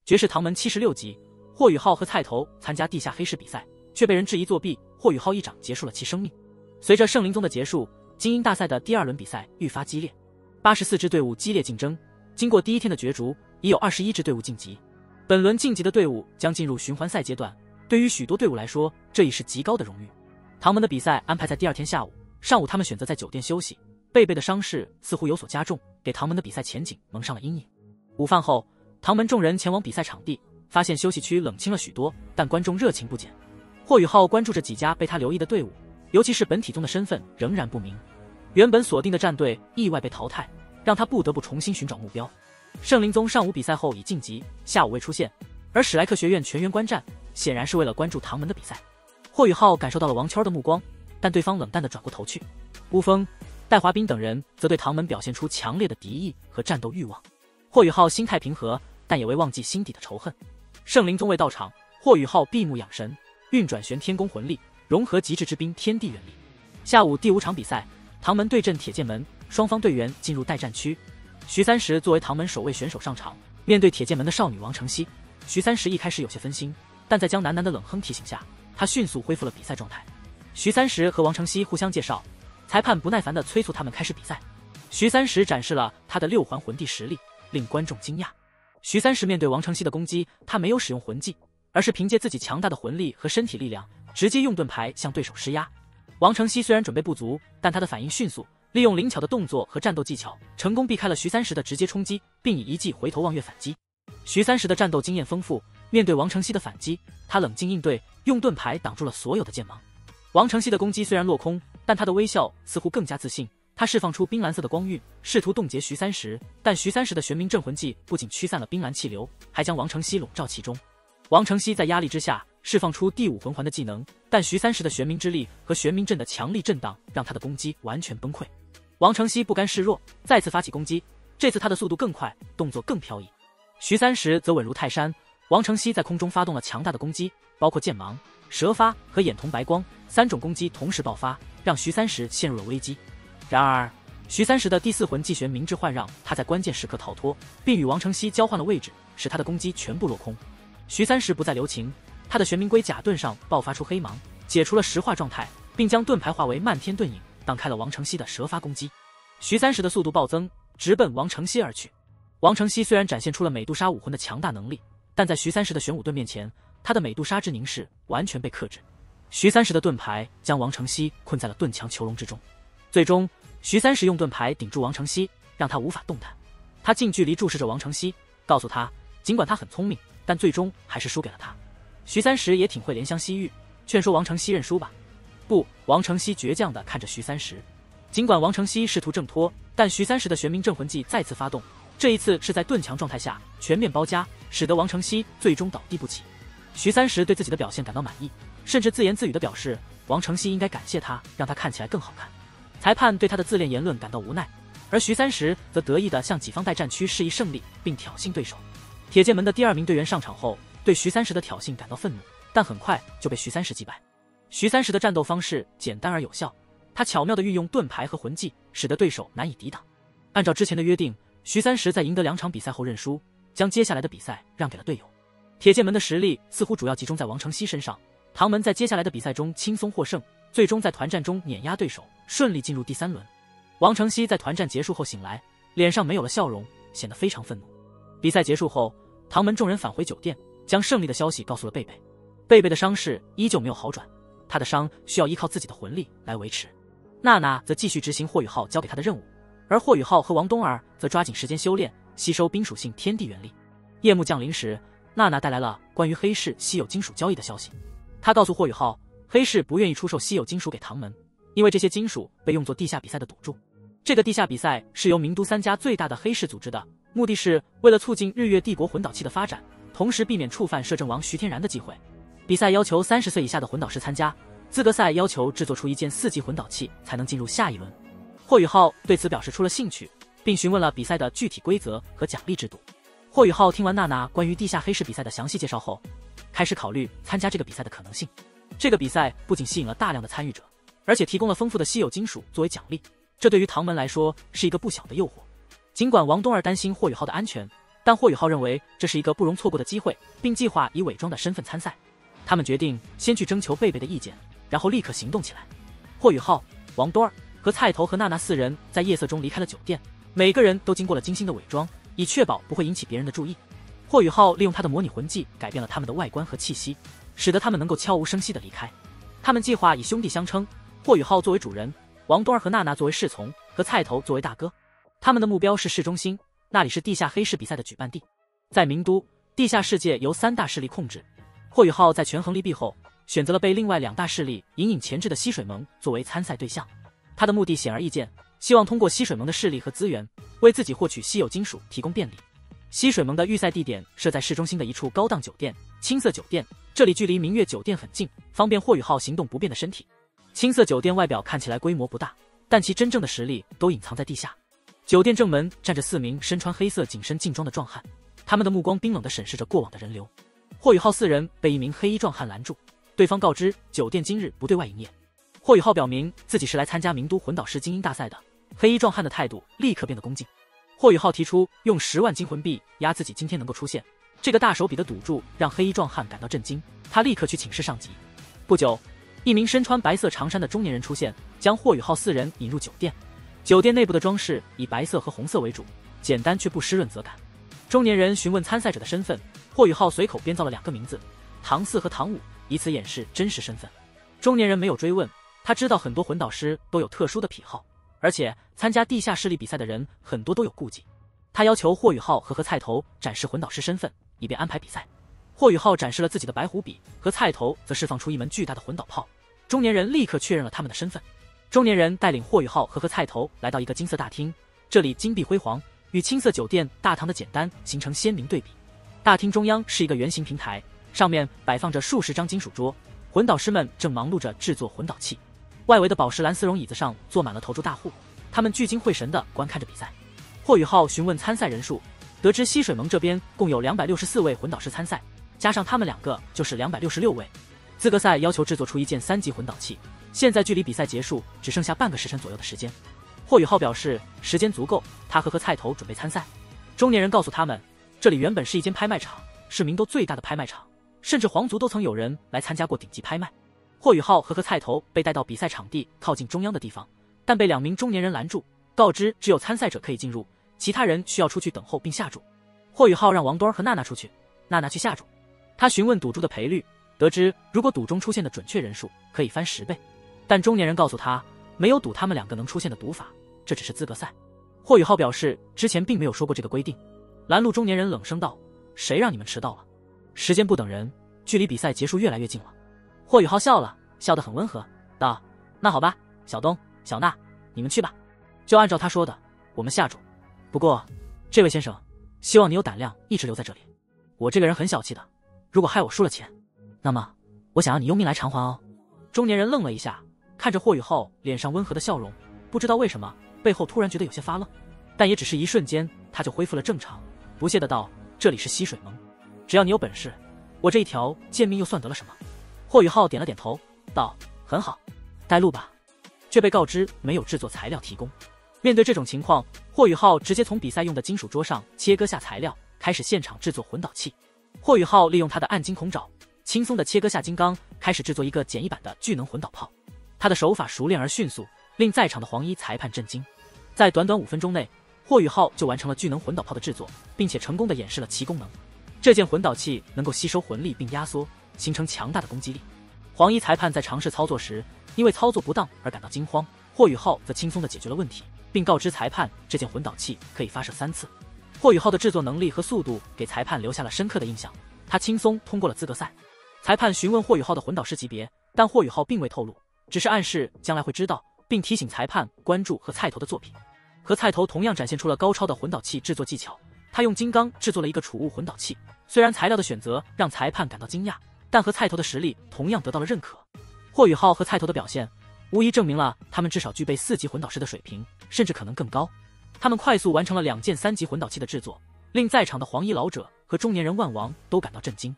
绝世唐门76级，霍雨浩和菜头参加地下黑市比赛，却被人质疑作弊，霍雨浩一掌结束了其生命。随着圣灵宗的结束，精英大赛的第2轮比赛愈发激烈，84支队伍激烈竞争，经过第1天的角逐，已有21支队伍晋级。本轮晋级的队伍将进入循环赛阶段，对于许多队伍来说，这已是极高的荣誉。唐门的比赛安排在第2天下午，上午他们选择在酒店休息。贝贝的伤势似乎有所加重，给唐门的比赛前景蒙上了阴影。午饭后，唐门众人前往比赛场地，发现休息区冷清了许多，但观众热情不减。霍雨浩关注着几家被他留意的队伍，尤其是本体宗的身份仍然不明。原本锁定的战队意外被淘汰，让他不得不重新寻找目标。圣灵宗上午比赛后已晋级，下午未出现，而史莱克学院全员观战，显然是为了关注唐门的比赛。霍雨浩感受到了王圈的目光，但对方冷淡地转过头去。乌峰、戴华斌等人则对唐门表现出强烈的敌意和战斗欲望。霍雨浩心态平和，但也未忘记心底的仇恨。圣灵宗未到场，霍雨浩闭目养神，运转玄天宫魂力，融合极致之冰天地元力。下午第5场比赛，唐门对阵铁剑门，双方队员进入待战区。徐三石作为唐门首位选手上场，面对铁剑门的少女王承熙，徐三石一开始有些分心，但在江楠楠的冷哼提醒下，他迅速恢复了比赛状态。徐三石和王承熙互相介绍，裁判不耐烦地催促他们开始比赛。徐三石展示了他的6环魂帝实力，令观众惊讶。徐三石面对王承熙的攻击，他没有使用魂技，而是凭借自己强大的魂力和身体力量，直接用盾牌向对手施压。王承熙虽然准备不足，但他的反应迅速，利用灵巧的动作和战斗技巧，成功避开了徐三石的直接冲击，并以一记回头望月反击。徐三石的战斗经验丰富，面对王承熙的反击，他冷静应对，用盾牌挡住了所有的剑芒。王承熙的攻击虽然落空，但他的微笑似乎更加自信。他释放出冰蓝色的光晕，试图冻结徐三石，但徐三石的玄冥镇魂技不仅驱散了冰蓝气流，还将王承熙笼罩其中。王承熙在压力之下释放出第5魂环的技能，但徐三石的玄冥之力和玄冥阵的强力震荡让他的攻击完全崩溃。王承熙不甘示弱，再次发起攻击，这次他的速度更快，动作更飘逸。徐三石则稳如泰山，王承熙在空中发动了强大的攻击，包括剑芒、蛇发和眼瞳白光3种攻击同时爆发，让徐三石陷入了危机。然而，徐三石的第4魂技玄冥之幻让他在关键时刻逃脱，并与王承熙交换了位置，使他的攻击全部落空。徐三石不再留情，他的玄冥龟甲盾上爆发出黑芒，解除了石化状态，并将盾牌化为漫天盾影，挡开了王承熙的蛇发攻击。徐三石的速度暴增，直奔王承熙而去。王承熙虽然展现出了美杜莎武魂的强大能力，但在徐三石的玄武盾面前，他的美杜莎之凝视完全被克制。徐三石的盾牌将王承熙困在了盾墙囚笼之中。最终，徐三石用盾牌顶住王承熙，让他无法动弹。他近距离注视着王承熙，告诉他，尽管他很聪明，但最终还是输给了他。徐三石也挺会怜香惜玉，劝说王承熙认输吧。不，王承熙倔强地看着徐三石。尽管王承熙试图挣脱，但徐三石的玄冥镇魂技再次发动，这一次是在盾墙状态下全面包夹，使得王承熙最终倒地不起。徐三石对自己的表现感到满意，甚至自言自语地表示，王承熙应该感谢他，让他看起来更好看。裁判对他的自恋言论感到无奈，而徐三石则得意地向己方待战区示意胜利，并挑衅对手。铁剑门的第2名队员上场后，对徐三石的挑衅感到愤怒，但很快就被徐三石击败。徐三石的战斗方式简单而有效，他巧妙地运用盾牌和魂技，使得对手难以抵挡。按照之前的约定，徐三石在赢得2场比赛后认输，将接下来的比赛让给了队友。铁剑门的实力似乎主要集中在王承熙身上，唐门在接下来的比赛中轻松获胜，最终在团战中碾压对手，顺利进入第3轮。王承熙在团战结束后醒来，脸上没有了笑容，显得非常愤怒。比赛结束后，唐门众人返回酒店，将胜利的消息告诉了贝贝。贝贝的伤势依旧没有好转，他的伤需要依靠自己的魂力来维持。娜娜则继续执行霍雨浩交给他的任务，而霍雨浩和王冬儿则抓紧时间修炼，吸收冰属性天地元力。夜幕降临时，娜娜带来了关于黑市稀有金属交易的消息。她告诉霍雨浩，黑市不愿意出售稀有金属给唐门，因为这些金属被用作地下比赛的赌注。这个地下比赛是由名都3家最大的黑市组织的，目的是为了促进日月帝国魂导器的发展，同时避免触犯摄政王徐天然的忌讳。比赛要求30岁以下的魂导师参加，资格赛要求制作出一件4级魂导器才能进入下一轮。霍雨浩对此表示出了兴趣，并询问了比赛的具体规则和奖励制度。霍雨浩听完娜娜关于地下黑市比赛的详细介绍后，开始考虑参加这个比赛的可能性。这个比赛不仅吸引了大量的参与者，而且提供了丰富的稀有金属作为奖励，这对于唐门来说是一个不小的诱惑。尽管王冬儿担心霍雨浩的安全，但霍宇浩认为这是一个不容错过的机会，并计划以伪装的身份参赛。他们决定先去征求贝贝的意见，然后立刻行动起来。霍宇浩、王多儿和菜头和娜娜4人在夜色中离开了酒店，每个人都经过了精心的伪装，以确保不会引起别人的注意。霍宇浩利用他的模拟魂技改变了他们的外观和气息，使得他们能够悄无声息地离开。他们计划以兄弟相称，霍宇浩作为主人，王多儿和娜娜作为侍从，和菜头作为大哥。他们的目标是市中心，那里是地下黑市比赛的举办地。在名都，地下世界由3大势力控制。霍宇浩在权衡利弊后，选择了被另外2大势力隐隐钳制的吸水盟作为参赛对象。他的目的显而易见，希望通过吸水盟的势力和资源，为自己获取稀有金属提供便利。吸水盟的预赛地点设在市中心的一处高档酒店——青色酒店，这里距离明月酒店很近，方便霍宇浩行动不便的身体。青色酒店外表看起来规模不大，但其真正的实力都隐藏在地下。酒店正门站着4名身穿黑色紧身劲装的壮汉，他们的目光冰冷地审视着过往的人流。霍宇浩4人被一名黑衣壮汉拦住，对方告知酒店今日不对外营业。霍宇浩表明自己是来参加名都魂导师精英大赛的，黑衣壮汉的态度立刻变得恭敬。霍宇浩提出用10万金魂币压自己今天能够出现，这个大手笔的赌注让黑衣壮汉感到震惊，他立刻去请示上级。不久，一名身穿白色长衫的中年人出现，将霍宇浩4人引入酒店。酒店内部的装饰以白色和红色为主，简单却不失润泽感。中年人询问参赛者的身份，霍宇浩随口编造了2个名字，唐4和唐5，以此掩饰真实身份。中年人没有追问，他知道很多魂导师都有特殊的癖好，而且参加地下势力比赛的人很多都有顾忌。他要求霍宇浩和菜头展示魂导师身份，以便安排比赛。霍宇浩展示了自己的白虎笔，和菜头则释放出一门巨大的魂导炮。中年人立刻确认了他们的身份。中年人带领霍宇浩和菜头来到一个金色大厅，这里金碧辉煌，与青色酒店大堂的简单形成鲜明对比。大厅中央是一个圆形平台，上面摆放着数十张金属桌，魂导师们正忙碌着制作魂导器。外围的宝石蓝丝绒椅子上坐满了投注大户，他们聚精会神地观看着比赛。霍宇浩询问参赛人数，得知吸水盟这边共有264位魂导师参赛，加上他们2个就是266位。资格赛要求制作出一件3级魂导器，现在距离比赛结束只剩下半个时辰左右的时间。霍宇浩表示时间足够，他和菜头准备参赛。中年人告诉他们，这里原本是一间拍卖场，是名都最大的拍卖场，甚至皇族都曾有人来参加过顶级拍卖。霍宇浩和菜头被带到比赛场地靠近中央的地方，但被2名中年人拦住，告知只有参赛者可以进入，其他人需要出去等候并下注。霍宇浩让王多儿和娜娜出去，娜娜去下注。他询问赌注的赔率，得知如果赌中出现的准确人数可以翻10倍，但中年人告诉他没有赌他们2个能出现的赌法，这只是资格赛。霍宇浩表示之前并没有说过这个规定。拦路中年人冷声道，谁让你们迟到了？时间不等人，距离比赛结束越来越近了。霍宇浩笑了，笑得很温和，道，那好吧，小东、小娜，你们去吧，就按照他说的，我们下注。不过这位先生，希望你有胆量一直留在这里，我这个人很小气的，如果害我输了钱，那么我想要你用命来偿还哦。中年人愣了一下，看着霍宇浩脸上温和的笑容，不知道为什么背后突然觉得有些发愣，但也只是一瞬间，他就恢复了正常，不屑的道，这里是吸水盟，只要你有本事，我这一条贱命又算得了什么？霍宇浩点了点头，道，很好，带路吧。却被告知没有制作材料提供。面对这种情况，霍宇浩直接从比赛用的金属桌上切割下材料，开始现场制作魂导器。霍宇浩利用他的暗金孔爪，轻松地切割下金刚，开始制作一个简易版的巨能魂导炮。他的手法熟练而迅速，令在场的黄衣裁判震惊。在短短5分钟内，霍宇浩就完成了巨能魂导炮的制作，并且成功地演示了其功能。这件魂导器能够吸收魂力并压缩，形成强大的攻击力。黄衣裁判在尝试操作时，因为操作不当而感到惊慌，霍宇浩则轻松地解决了问题，并告知裁判这件魂导器可以发射3次。霍宇浩的制作能力和速度给裁判留下了深刻的印象，他轻松通过了资格赛。裁判询问霍宇浩的魂导师级别，但霍宇浩并未透露，只是暗示将来会知道，并提醒裁判关注和菜头的作品。和菜头同样展现出了高超的魂导器制作技巧，他用金刚制作了一个储物魂导器。虽然材料的选择让裁判感到惊讶，但和菜头的实力同样得到了认可。霍宇浩和菜头的表现无疑证明了他们至少具备4级魂导师的水平，甚至可能更高。他们快速完成了2件3级魂导器的制作，令在场的黄衣老者和中年人万王都感到震惊。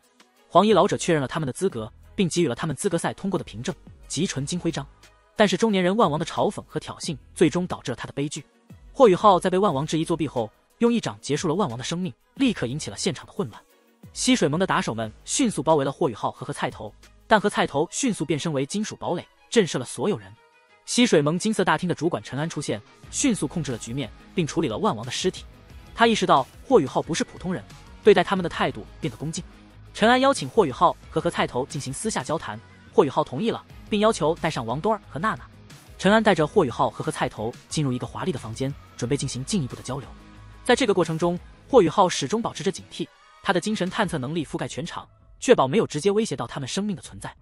黄衣老者确认了他们的资格，并给予了他们资格赛通过的凭证——极纯金徽章。但是中年人万王的嘲讽和挑衅最终导致了他的悲剧。霍宇浩在被万王质疑作弊后，用一掌结束了万王的生命，立刻引起了现场的混乱。吸水盟的打手们迅速包围了霍雨浩和菜头，但和菜头迅速变身为金属堡垒，震慑了所有人。吸水盟金色大厅的主管陈安出现，迅速控制了局面，并处理了万王的尸体。他意识到霍雨浩不是普通人，对待他们的态度变得恭敬。陈安邀请霍雨浩和菜头进行私下交谈，霍雨浩同意了，并要求带上王多儿和娜娜。陈安带着霍雨浩和菜头进入一个华丽的房间，准备进行进一步的交流。在这个过程中，霍雨浩始终保持着警惕，他的精神探测能力覆盖全场，确保没有直接威胁到他们生命的存在。